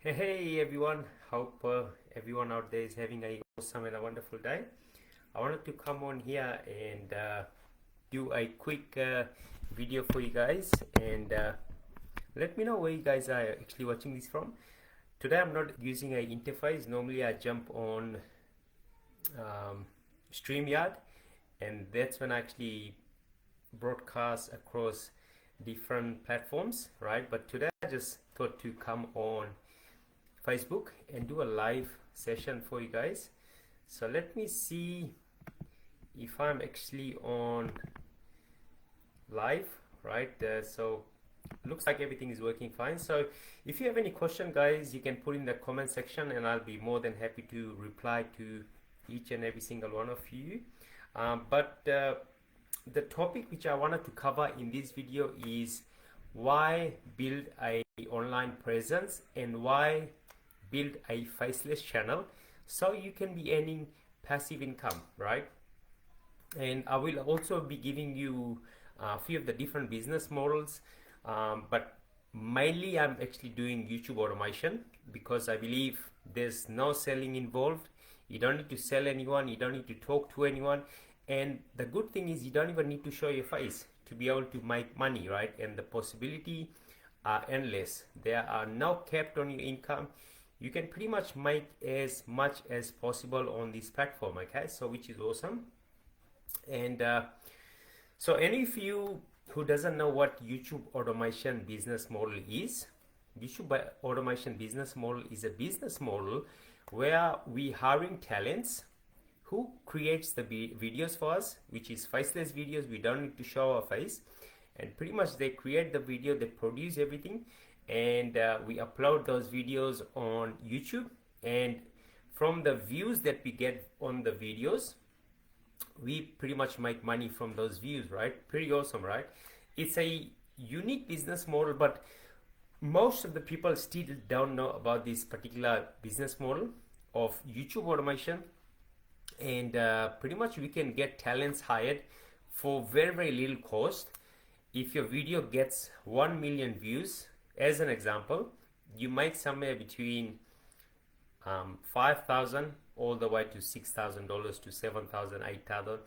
Hey everyone, hope everyone out there is having a awesome and a wonderful day. I wanted to come on here and do a quick video for you guys and let me know where you guys are actually watching this from. Today I'm not using a interface. Normally I jump on StreamYard, and that's when I actually broadcast across different platforms, right? But today I just thought to come on Facebook and do a live session for you guys. So let me see if I'm actually on live, right? So looks like everything is working fine. So if you have any question, guys, you can put in the comment section and I'll be more than happy to reply to each and every single one of you. But the topic which I wanted to cover in this video is why build a online presence and why build a faceless channel so you can be earning passive income, right? And I will also be giving you a few of the different business models, but mainly I'm actually doing YouTube automation because I believe there's no selling involved. You don't need to sell anyone, you don't need to talk to anyone, and the good thing is you don't even need to show your face to be able to make money, right? And the possibility are endless. There are no cap on your income. You can pretty much make as much as possible on this platform, okay? So which is awesome. And so any of you who doesn't know what YouTube automation business model is, YouTube automation business model is a business model where we hiring talents who creates the videos for us, which is faceless videos. We don't need to show our face, and pretty much they create the video, they produce everything, and we upload those videos on YouTube. And from the views that we get on the videos, we pretty much make money from those views, right? Pretty awesome, right? It's a unique business model, but most of the people still don't know about this particular business model of YouTube automation. And pretty much we can get talents hired for very little cost. If your video gets 1 million views, as an example, you make somewhere between 5,000 all the way to $6,000 to 7,000, 8,000.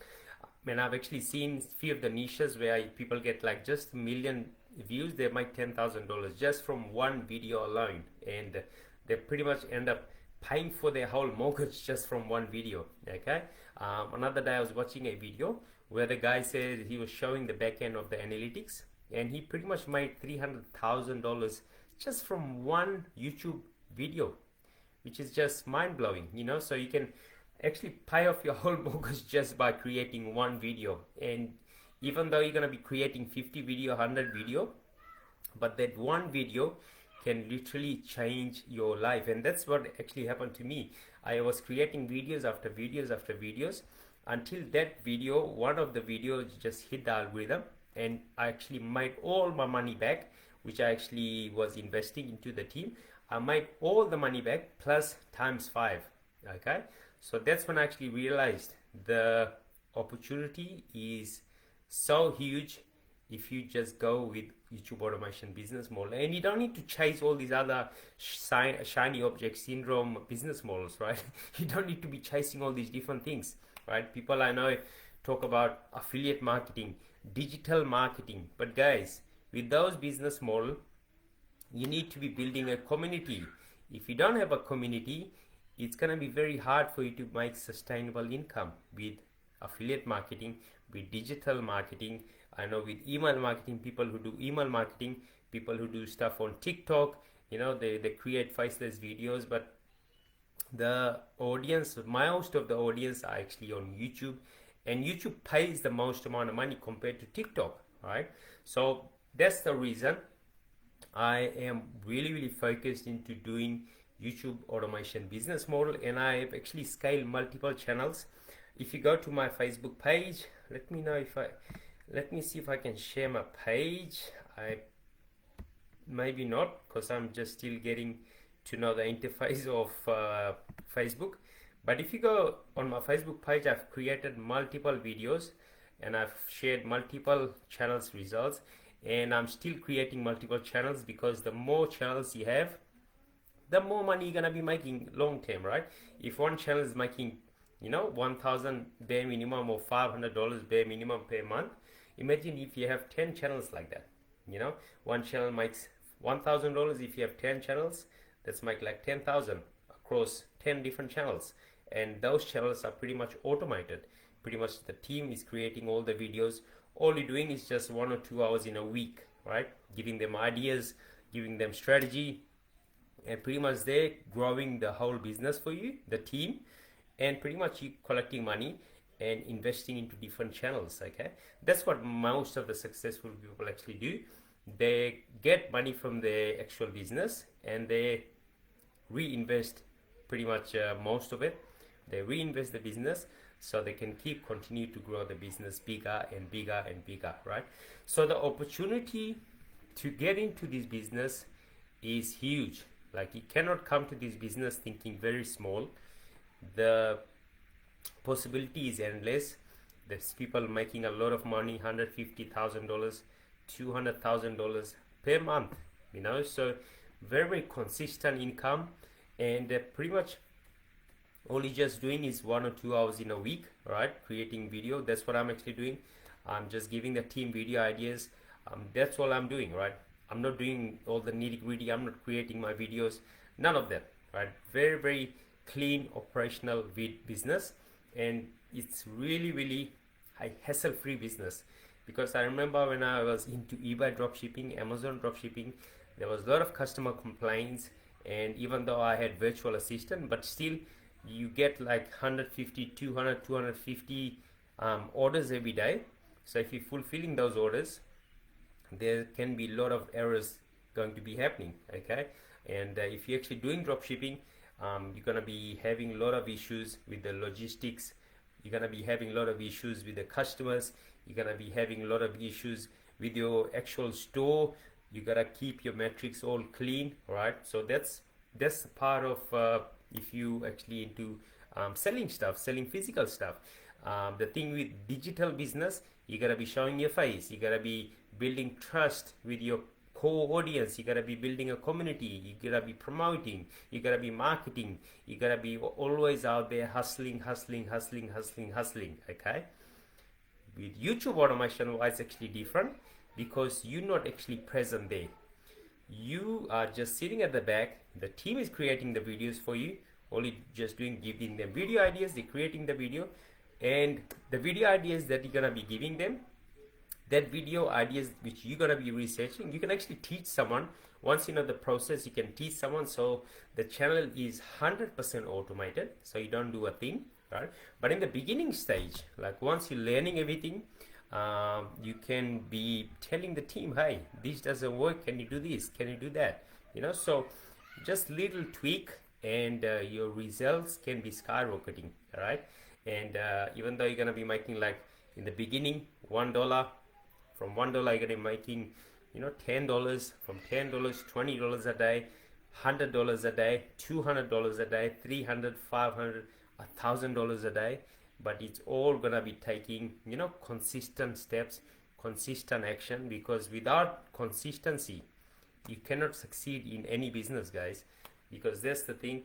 And I've actually seen a few of the niches where people get like just 1 million views, they make $10,000 just from one video alone, and they pretty much end up paying for their whole mortgage just from one video, okay? Another day I was watching a video where the guy said he was showing the back end of the analytics, and he pretty much made $300,000 just from one YouTube video, which is just mind-blowing, you know? So you can actually pay off your whole mortgage just by creating one video. And even though you're going to be creating 50 video, 100 video, but that one video can literally change your life. And that's what actually happened to me. I was creating videos after videos after videos until that video, one of the videos just hit the algorithm, and I actually made all my money back, which I actually was investing into the team. I made all the money back plus times 5, okay? So that's when I actually realized the opportunity is so huge if you just go with YouTube automation business model. And you don't need to chase all these other shiny object syndrome business models, right? You don't need to be chasing all these different things, right? People I know talk about affiliate marketing, digital marketing, but guys, with those business model, you need to be building a community. If you don't have a community, it's going to be very hard for you to make sustainable income with affiliate marketing, with digital marketing. I know with email marketing, people who do email marketing, people who do stuff on TikTok, you know, they create faceless videos, but the audience, most of the audience are actually on YouTube, and YouTube pays the most amount of money compared to TikTok, right? So that's the reason I am really focused into doing YouTube automation business model, and I have actually scaled multiple channels. If you go to my Facebook page, let me see if I can share my page. I maybe not, because I'm just still getting to know the interface of Facebook. But if you go on my Facebook page, I've created multiple videos and I've shared multiple channels results, and I'm still creating multiple channels because the more channels you have, the more money you're gonna be making long term, right? If one channel is making, 1,000 bare minimum or $500 bare minimum per month, imagine if you have 10 channels like that. One channel makes $1,000. If you have 10 channels, that's make like 10,000 across 10 different channels, and those channels are pretty much automated. Pretty much the team is creating all the videos. All you're doing is just 1 or 2 hours in a week, right? Giving them ideas, giving them strategy, and pretty much they're growing the whole business for you, the team, and pretty much you collecting money and investing into different channels. Okay, that's what most of the successful people actually do. They get money from their actual business and they reinvest pretty much most of it. They reinvest the business so they can continue to grow the business bigger and bigger and bigger, right? So the opportunity to get into this business is huge. Like, you cannot come to this business thinking very small. The possibility is endless. There's people making a lot of money, $150,000, $200,000 per month, so very, very consistent income. And pretty much all you're just doing is 1 or 2 hours in a week, right? Creating video. That's what I'm actually doing. I'm just giving the team video ideas. That's all I'm doing, right? I'm not doing all the nitty gritty. I'm not creating my videos, none of that, right? Very, very clean operational business, and it's really, really a hassle-free business. Because I remember when I was into eBay dropshipping, Amazon dropshipping, there was a lot of customer complaints, and even though I had virtual assistant, but still you get like 150, 200, 250 orders every day. So if you're fulfilling those orders, there can be a lot of errors going to be happening, okay? And if you're actually doing dropshipping, you're gonna be having a lot of issues with the logistics. You're gonna be having a lot of issues with the customers. You're gonna be having a lot of issues with your actual store. You gotta keep your metrics all clean, right? So that's part of if you actually into selling stuff, selling physical stuff. The thing with digital business, you gotta be showing your face. You gotta be building trust with your core audience. You gotta be building a community. You gotta be promoting. You gotta be marketing. You gotta be always out there hustling. Okay. With YouTube automation, why it's actually different, because you're not actually present there. You are just sitting at the back. The team is creating the videos for you. All you just doing, giving them video ideas. They're creating the video, and the video ideas that you're gonna be giving them, that video ideas which you're gonna be researching, you can actually teach someone. Once you know the process, you can teach someone. So the channel is 100% automated, so you don't do a thing, right? But in the beginning stage, like once you're learning everything, you can be telling the team, hey, this doesn't work, can you do this, can you do that, so just little tweak, and your results can be skyrocketing, right? And even though you're gonna be making, like in the beginning, $1, from $1 you're gonna be making $10, from $10 $20 a day, $100 a day, $200 a day, $300, $500, $1,000 a day. But it's all gonna be taking consistent steps, consistent action, because without consistency you cannot succeed in any business, guys. Because that's the thing.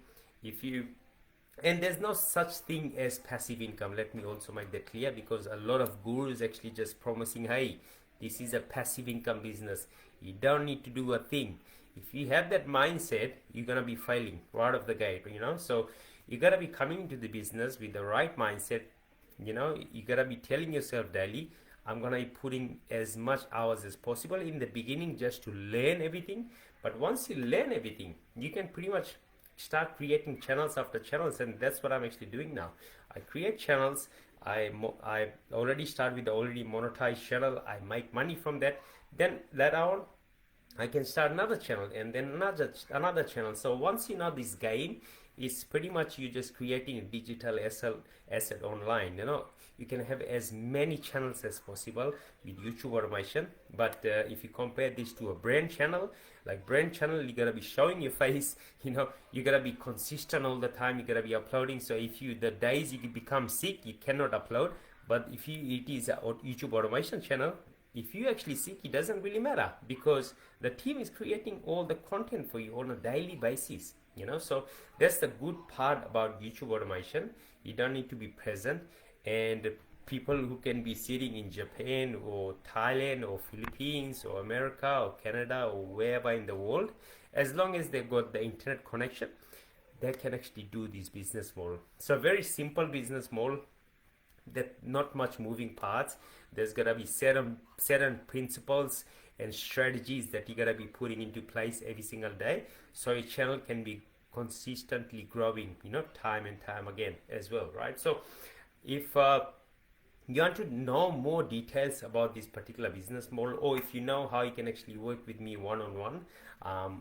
And there's no such thing as passive income. Let me also make that clear, because a lot of gurus actually just promising, hey, this is a passive income business, you don't need to do a thing. If you have that mindset, you're gonna be failing right off the gate, so you gotta be coming to the business with the right mindset. You gotta be telling yourself daily, I'm gonna be putting as much hours as possible in the beginning just to learn everything. But once you learn everything, you can pretty much start creating channels after channels, and that's what I'm actually doing now. I create channels. I already start with the already monetized channel. I make money from that. Then later on, I can start another channel, and then another channel. So once you know this game, it's pretty much you just creating a digital asset online. You can have as many channels as possible with YouTube automation. But if you compare this to a brand channel, like brand channel, you gotta be showing your face. You gotta be consistent all the time. You gotta be uploading. So if the days you become sick, you cannot upload. But if it is a YouTube automation channel, if you actually sick, it doesn't really matter, because the team is creating all the content for you on a daily basis. So that's the good part about YouTube automation. You don't need to be present, and people who can be sitting in Japan or Thailand or Philippines or America or Canada or wherever in the world, as long as they've got the internet connection, they can actually do this business model. So very simple business model, that not much moving parts. There's gonna be certain principles and strategies that you gotta be putting into place every single day, so your channel can be consistently growing, time and time again as well, right? So if you want to know more details about this particular business model, or if you know how you can actually work with me one-on-one,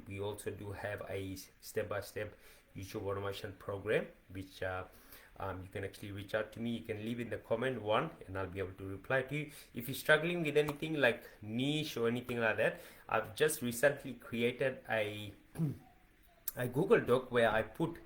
we also do have a step-by-step YouTube automation program, which you can actually reach out to me. You can leave in the comment one, and I'll be able to reply to you. If you're struggling with anything like niche or anything like that, I've just recently created a Google Doc where I put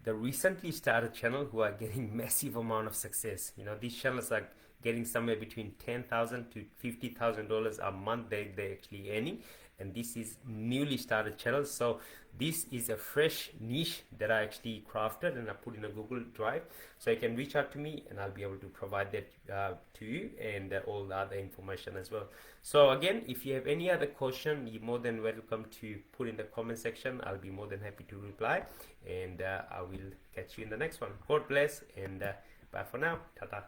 the recently started channel who are getting massive amount of success. These channels are getting somewhere between $10,000 to $50,000 a month they actually earning, and this is newly started channels. So this is a fresh niche that I actually crafted and I put in a Google Drive, so you can reach out to me and I'll be able to provide that to you, and all the other information as well. So again, if you have any other question, you're more than welcome to put in the comment section. I'll be more than happy to reply, and I will catch you in the next one. God bless, and bye for now. Tata.